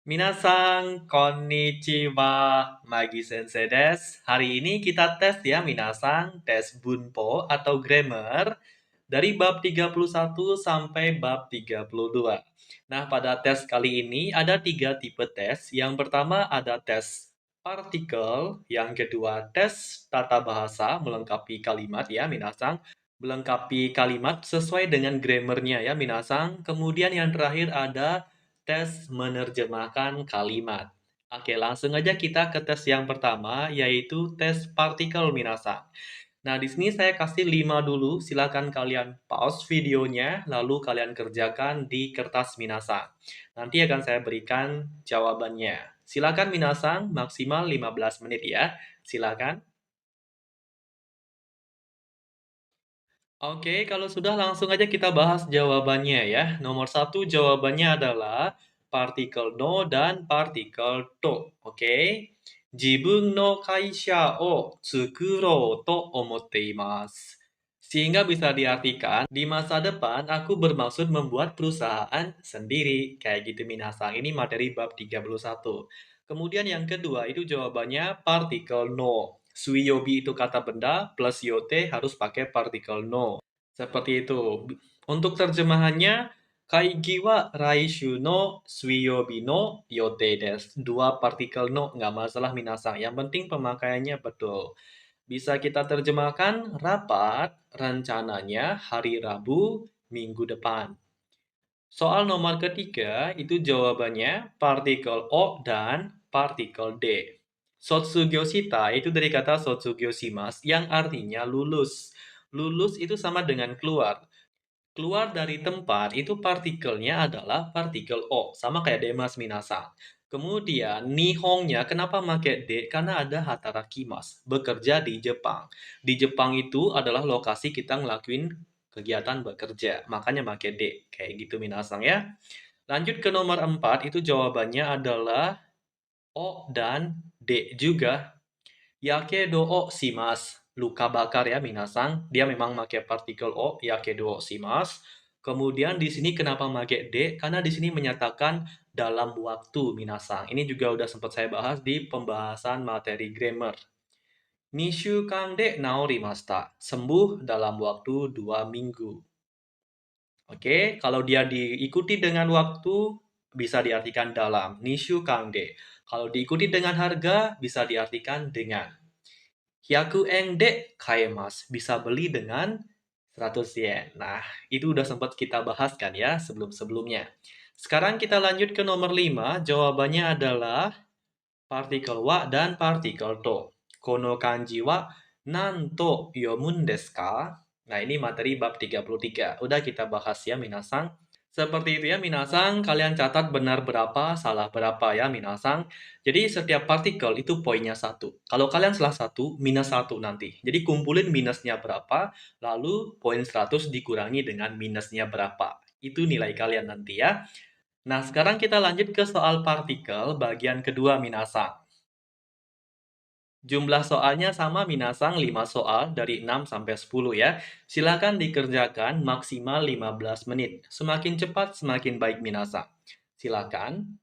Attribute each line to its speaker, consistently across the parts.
Speaker 1: Minasan, konnichiwa, Magi Sensei desu. Hari ini kita tes ya minasan, tes bunpo atau grammar dari bab 31 sampai bab 32. Nah, pada tes kali ini ada tiga tipe tes. Yang pertama ada tes partikel, yang kedua tes tata bahasa melengkapi kalimat ya minasan, melengkapi kalimat sesuai dengan grammarnya ya minasan. Kemudian yang terakhir ada tes menerjemahkan kalimat. Oke, langsung aja kita ke tes yang pertama, yaitu tes partikel minasan. Nah, di sini saya kasih 5 dulu. Silakan kalian pause videonya, lalu kalian kerjakan di kertas minasan. Nanti akan saya berikan jawabannya. Silakan minasan, maksimal 15 menit ya. Silakan. Oke, kalau sudah langsung aja kita bahas jawabannya ya. Nomor satu jawabannya adalah partikel no dan partikel to. Oke. Jibun no kaisha o tsukurou to omotte imasu. Sehingga bisa diartikan, di masa depan aku bermaksud membuat perusahaan sendiri. Kayak gitu minasang. Ini materi bab 31. Kemudian yang kedua itu jawabannya partikel no. Suiyobi itu kata benda, plus yote harus pakai partikel no. Seperti itu. Untuk terjemahannya, Kaigi wa raishu no suiyobi no yote desu. Dua partikel no, nggak masalah minasang. Yang penting pemakaiannya betul. Bisa kita terjemahkan rapat rencananya hari Rabu minggu depan. Soal nomor ketiga, itu jawabannya partikel O dan partikel D. Sotsugyoshita itu dari kata sotsugyo-shimasu yang artinya lulus. Lulus itu sama dengan keluar. Keluar dari tempat itu partikelnya adalah partikel O, sama kayak demas minasa. Kemudian nihongnya kenapa pakai D? Karena ada hatarakimasu, bekerja di Jepang. Di Jepang itu adalah lokasi kita ngelakuin kegiatan bekerja, makanya pakai D. Kayak gitu minasang ya. Lanjut ke nomor 4, itu jawabannya adalah O dan D juga. Yakedo o shimasu. Luka bakar ya minasang. Dia memang pakai partikel O, yakedo o shimasu. Kemudian di sini kenapa pakai D? Karena di sini menyatakan dalam waktu minasang. Ini juga udah sempat saya bahas di pembahasan materi grammar. Nishukan de naorimashita. Sembuh dalam waktu 2 minggu. Oke, kalau dia diikuti dengan waktu, bisa diartikan dalam. Nishukan de. Kalau diikuti dengan harga, bisa diartikan dengan. 100 yen de kaemasu. Bisa beli dengan 100 yen. Nah, itu udah sempat kita bahas kan ya sebelum-sebelumnya. Sekarang kita lanjut ke nomor 5. Jawabannya adalah partikel wa dan partikel to. Kono kanji wa nanto yomun desu ka? Nah, ini materi bab 33. Udah kita bahas ya, minasang. Seperti itu ya, minasang. Kalian catat benar berapa, salah berapa ya, minasang. Jadi setiap partikel itu poinnya 1. Kalau kalian salah 1, minus 1 nanti. Jadi kumpulin minusnya berapa, lalu poin 100 dikurangi dengan minusnya berapa. Itu nilai kalian nanti ya. Nah, sekarang kita lanjut ke soal partikel bagian kedua minasang. Jumlah soalnya sama minasang 5 soal dari 6 sampai 10 ya. Silakan dikerjakan maksimal 15 menit. Semakin cepat semakin baik minasang. Silakan.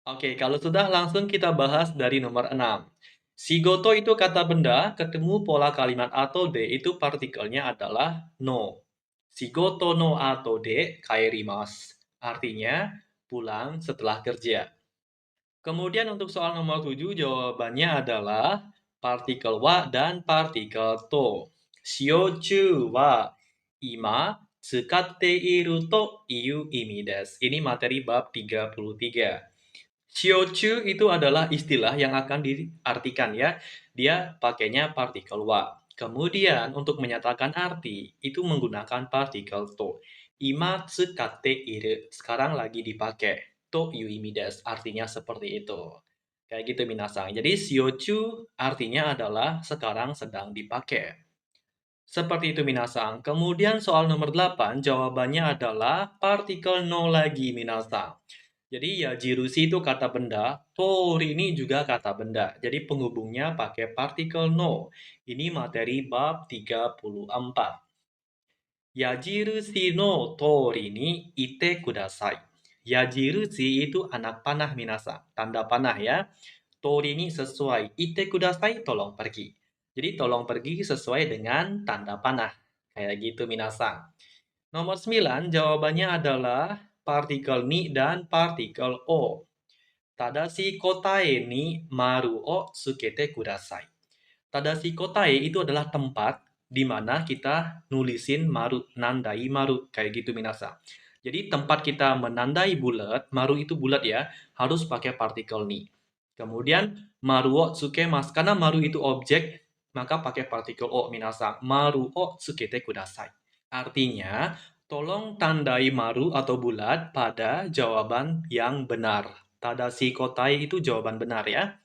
Speaker 1: Oke, kalau sudah langsung kita bahas dari nomor 6. Shigoto itu kata benda, ketemu pola kalimat atau de itu partikelnya adalah no. Shigoto no ato de kaerimasu. Artinya pulang setelah kerja. Kemudian untuk soal nomor 7 jawabannya adalah partikel wa dan partikel to. Shiochu wa ima tsukatte iru to iu imi desu. Ini materi bab 33. Shiochu itu adalah istilah yang akan diartikan ya. Dia pakainya partikel wa. Kemudian untuk menyatakan arti itu menggunakan partikel to. Ima tsukatte iru. Sekarang lagi dipakai. To yuimi desu. Artinya seperti itu. Kayak gitu minasang. Jadi shiochu artinya adalah sekarang sedang dipakai. Seperti itu minasang. Kemudian soal nomor 8 jawabannya adalah partikel no lagi minasang. Jadi ya jirushi itu kata benda, tori ini juga kata benda. Jadi penghubungnya pakai partikel no. Ini materi bab 34. Yajirushi no tori ni ite kudasai. Yajirushi itu anak panah minasa. Tanda panah ya. Tori ni sesuai. Ite kudasai tolong pergi. Jadi tolong pergi sesuai dengan tanda panah. Kayak gitu minasa. Nomor 9 jawabannya adalah partikel ni dan partikel o. Tadashi kotae ni maru o tsukete kudasai. Tadashi kotae itu adalah tempat di mana kita nulisin maru, nandai maru, kayak gitu minasa. Jadi tempat kita menandai bulat, maru itu bulat ya, harus pakai partikel ni. Kemudian maru o tsukemas, karena maru itu objek, maka pakai partikel o minasa. Maru o tsukete kudasai. Artinya, tolong tandai maru atau bulat pada jawaban yang benar. Tadashi kotai itu jawaban benar ya.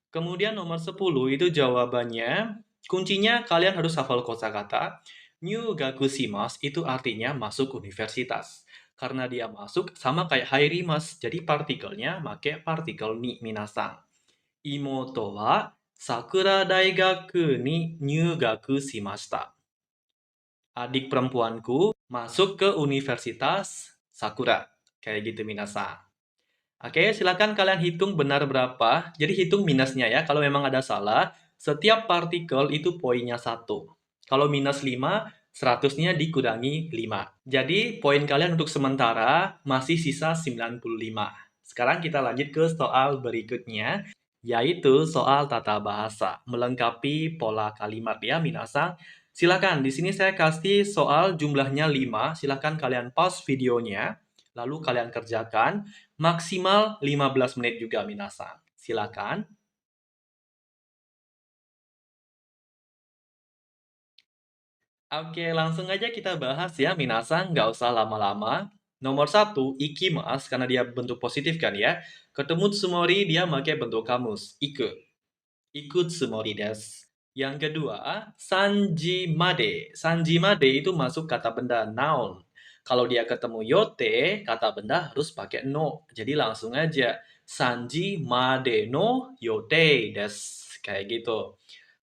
Speaker 1: Kemudian nomor 10 itu jawabannya. Kuncinya kalian harus hafal kosakata. Nyugaku shimasu itu artinya masuk universitas. Karena dia masuk sama kayak hairimasu. Jadi partikelnya pakai partikel ni minasang. Imoto wa Sakura Daigaku ni nyugaku shimashita. Adik perempuanku masuk ke Universitas Sakura. Kayak gitu minasang. Oke, silakan kalian hitung benar berapa. Jadi hitung minusnya ya. Kalau memang ada salah, setiap partikel itu poinnya 1. Kalau minus 5, 100-nya dikurangi 5. Jadi poin kalian untuk sementara masih sisa 95. Sekarang kita lanjut ke soal berikutnya, yaitu soal tata bahasa. Melengkapi pola kalimat ya, minasang. Silakan, di sini saya kasih soal jumlahnya 5. Silakan kalian pause videonya, lalu kalian kerjakan. Maksimal 15 menit juga minasang. Silakan. Oke, langsung aja kita bahas ya minasang, nggak usah lama-lama. Nomor 1, ikimas, karena dia bentuk positif kan ya. Ketemu tsumori, dia pakai bentuk kamus, iku. Iku tsumori desu. Yang kedua, sanji made. Sanji made itu masuk kata benda noun. Kalau dia ketemu yote, kata benda harus pakai no. Jadi langsung aja. Sanji made no yote desu. Kayak gitu.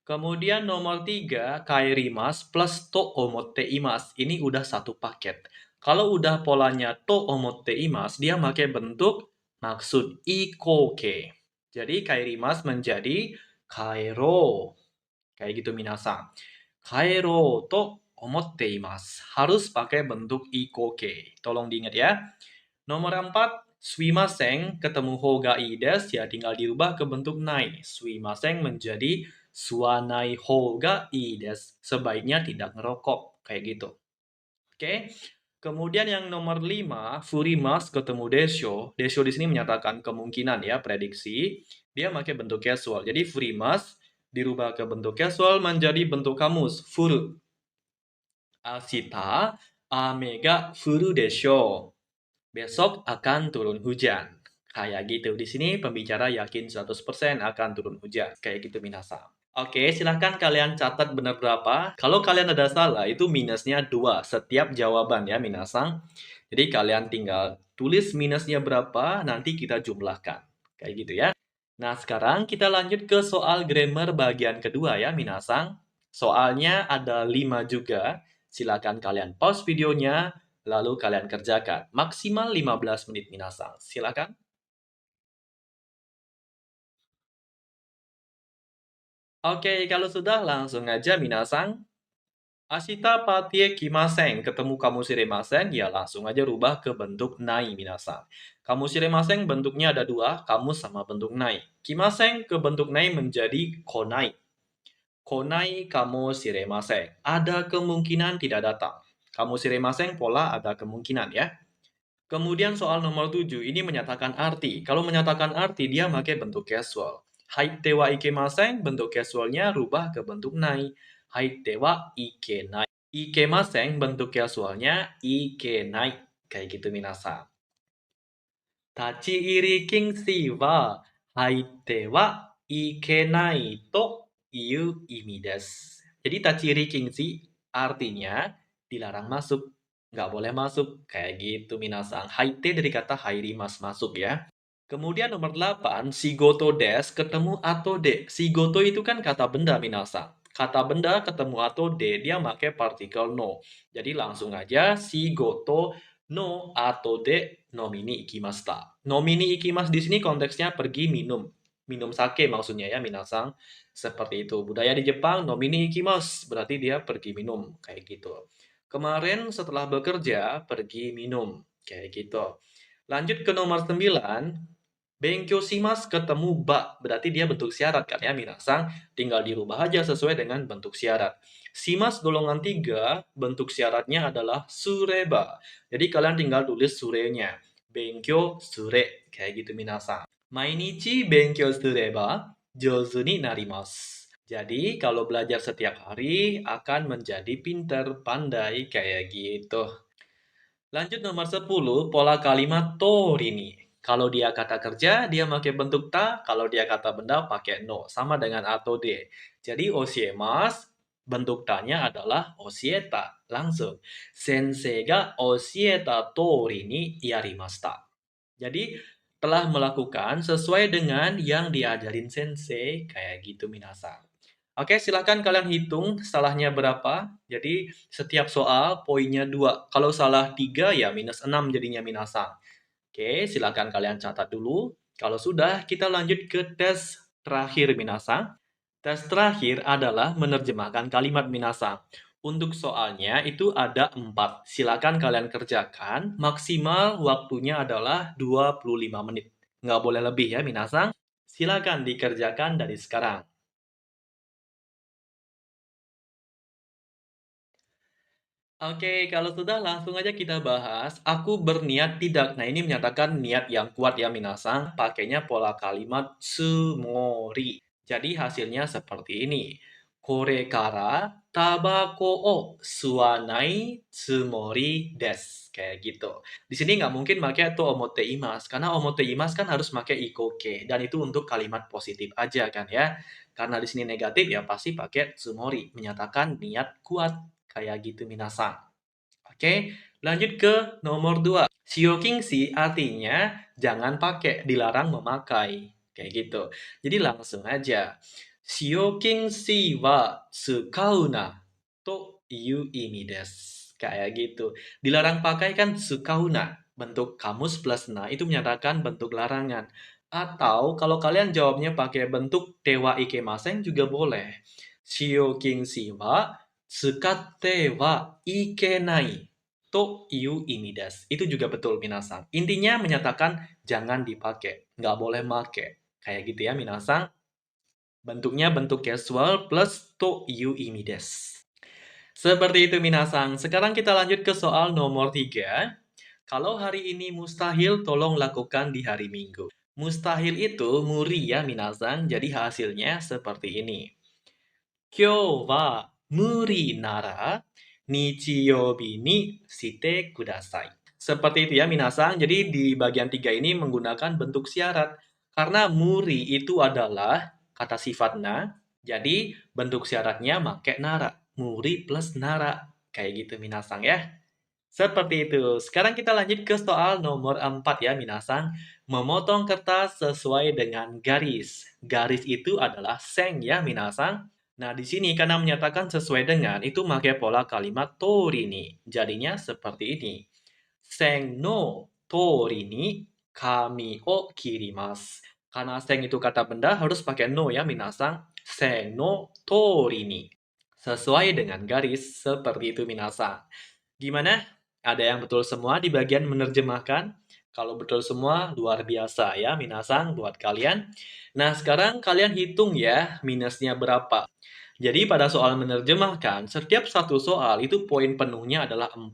Speaker 1: Kemudian nomor 3, kaerimasu plus to omotte imasu. Ini udah satu paket. Kalau udah polanya to omotte imasu, dia pakai bentuk maksud ikoke. Jadi kaerimasu menjadi kaero. Kayak gitu minasang. Kaero to omotte imasu. Harus pakai bentuk ikoke. Tolong diingat ya. Nomor 4, sumimasen ketemu hoga ii desu. Ya tinggal dirubah ke bentuk nai. Sumimasen menjadi suanai hoga ii desu. Sebaiknya tidak ngerokok. Kayak gitu. Oke. Kemudian yang nomor 5, furimasu ketemu desho. Desho di sini menyatakan kemungkinan ya, prediksi. Dia pakai bentuk casual. Jadi furimasu dirubah ke bentuk casual menjadi bentuk kamus, furu. Ashita ame ga furu desho. Besok akan turun hujan. Kayak gitu. Di sini pembicara yakin 100% akan turun hujan. Kayak gitu minasang. Oke, silahkan kalian catat benar berapa. Kalau kalian ada salah, itu minusnya 2 setiap jawaban ya minasang. Jadi kalian tinggal tulis minusnya berapa, nanti kita jumlahkan. Kayak gitu ya. Nah, sekarang kita lanjut ke soal grammar bagian kedua ya, minasang. Soalnya ada 5 juga. Silakan kalian pause videonya, lalu kalian kerjakan. Maksimal 15 menit, minasang. Silakan. Oke, kalau sudah langsung aja, minasang. Ashita patie kimasen, ketemu kamu shiremasen, ya langsung aja rubah ke bentuk nai minasang. Kamu shiremasen bentuknya ada 2, kamu sama bentuk nai. Kimasen ke bentuk nai menjadi konai. Konai kamu shiremasen. Ada kemungkinan tidak datang. Kamu shiremasen pola ada kemungkinan ya. Kemudian soal nomor 7, ini menyatakan arti. Kalau menyatakan arti, dia pakai bentuk casual. Haite wa ikemasen, bentuk casualnya rubah ke bentuk nai. Haite wa ikenai. Ikemasen, bentuk casualnya ikenai. Kayak gitu minasa. Tachiiri kingshi wa haite wa ikenai to iu imi desu. Jadi tachiiri kingshi artinya dilarang masuk. Nggak boleh masuk. Kayak gitu minasang. Haite dari kata hairimasu, masuk ya. Kemudian nomor 8, shigoto desu ketemu atode. Shigoto itu kan kata benda minasang. Kata benda ketemu atau de, dia pakai partikel no. Jadi langsung aja shigoto no atau de nomini ikimashita. Nomini ikimasu di sini konteksnya pergi minum. Minum sake maksudnya ya, minasang. Seperti itu. Budaya di Jepang, nomini ikimasu. Berarti dia pergi minum. Kayak gitu. Kemarin setelah bekerja, pergi minum. Kayak gitu. Lanjut ke nomor 9. Benkyo shimasu ketemu ba. Berarti dia bentuk syarat kan ya, minasang. Tinggal dirubah aja sesuai dengan bentuk syarat. Shimasu golongan 3, bentuk syaratnya adalah sureba. Jadi kalian tinggal tulis surenya. Benkyo sure. Kayak gitu minasang. Mainichi benkyo sureba, jouzu ni narimasu. Jadi kalau belajar setiap hari akan menjadi pinter, pandai, kayak gitu. Lanjut nomor 10, pola kalimat tori ni. Kalau dia kata kerja, dia pakai bentuk ta. Kalau dia kata benda, pakai no. Sama dengan atau de. Jadi osiemas, bentuk tanya adalah osieta. Langsung. Sensei ga osieta tori ni yarimashita. Jadi, telah melakukan sesuai dengan yang diajarin sensei. Kayak gitu minasang. Oke, silakan kalian hitung salahnya berapa. Jadi, setiap soal poinnya 2. Kalau salah 3 ya minus 6 jadinya minasang. Oke, silakan kalian catat dulu. Kalau sudah, kita lanjut ke tes terakhir minasang. Tes terakhir adalah menerjemahkan kalimat minasang. Untuk soalnya itu ada 4. Silakan kalian kerjakan. Maksimal waktunya adalah 25 menit. Nggak boleh lebih ya minasang. Silakan dikerjakan dari sekarang. Oke, kalau sudah langsung aja kita bahas. Aku berniat tidak. Nah, ini menyatakan niat yang kuat ya minasang. Pakainya pola kalimat tsumori. Jadi hasilnya seperti ini. Kore kara tabako o suwanai tsumori desu. Kayak gitu. Di sini nggak mungkin pakai to omote imasu. Karena omote imasu kan harus pakai ikoke. Dan itu untuk kalimat positif aja kan ya. Karena di sini negatif ya pasti pakai tsumori. Menyatakan niat kuat. Kayak gitu minasang. Oke, lanjut ke nomor 2. Shiokingshi artinya jangan pakai, dilarang memakai. Kayak gitu. Jadi langsung aja. Shiokingshi wa tsukauna to iu imi desu. Kayak gitu. Dilarang pakai kan tsukauna. Bentuk kamus plus na itu menyatakan bentuk larangan. Atau kalau kalian jawabnya pakai bentuk tewa ikemasen juga boleh. Shiokingshi wa tsukatte wa ikenai to iu imi desu. Itu juga betul minasang. Intinya menyatakan jangan dipakai, nggak boleh make. Kayak gitu ya minasang. Bentuknya bentuk casual plus to iu imi desu. Seperti itu minasang. Sekarang kita lanjut ke soal nomor 3. Kalau hari ini mustahil, tolong lakukan di hari Minggu. Mustahil itu muri ya minasang. Jadi hasilnya seperti ini. Kyou wa muri nara nichiyobi ni shite kudasai. Seperti itu ya minasang. Jadi di bagian 3 ini menggunakan bentuk syarat. Karena muri itu adalah kata sifat na. Jadi bentuk syaratnya make nara. Muri plus nara. Kayak gitu minasang ya. Seperti itu. Sekarang kita lanjut ke soal nomor 4 ya minasang. Memotong kertas sesuai dengan garis. Garis itu adalah seng ya minasang. Nah, di sini karena menyatakan sesuai dengan, itu pakai pola kalimat tori ni. Jadinya seperti ini. Seng no tori ni kami o kirimasu. Karena seng itu kata benda, harus pakai no ya minasang. Seng no tori ni. Sesuai dengan garis, seperti itu minasang. Gimana? Ada yang betul semua di bagian menerjemahkan? Kalau betul semua, luar biasa ya minasang buat kalian. Nah, sekarang kalian hitung ya minusnya berapa. Jadi pada soal menerjemahkan, setiap satu soal itu poin penuhnya adalah 4.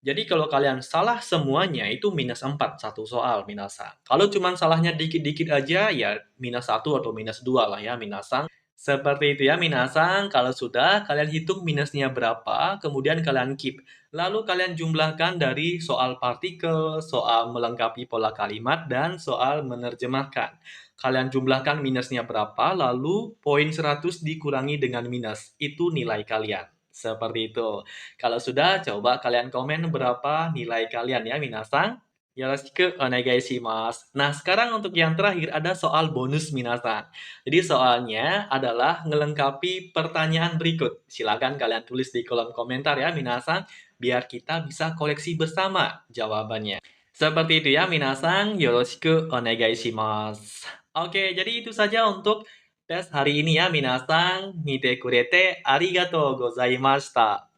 Speaker 1: Jadi kalau kalian salah semuanya itu minus 4 satu soal minasang. Kalau cuma salahnya dikit-dikit aja ya minus 1 atau minus 2 lah ya minasang. Seperti itu ya minasang. Kalau sudah kalian hitung minusnya berapa, kemudian kalian keep. Lalu kalian jumlahkan dari soal partikel, soal melengkapi pola kalimat, dan soal menerjemahkan. Kalian jumlahkan minusnya berapa, lalu poin 100 dikurangi dengan minus. Itu nilai kalian. Seperti itu. Kalau sudah, coba kalian komen berapa nilai kalian ya, minasang. Yoroshiku onegai shimasu. Nah, sekarang untuk yang terakhir ada soal bonus minasan. Jadi soalnya adalah ngelengkapi pertanyaan berikut. Silakan kalian tulis di kolom komentar ya minasan, biar kita bisa koleksi bersama jawabannya. Seperti itu ya minasan, yoroshiku onegai shimasu. Oke, jadi itu saja untuk tes hari ini ya minasan. Mite kurete arigatou gozaimashita.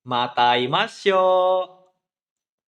Speaker 1: Mata imashou.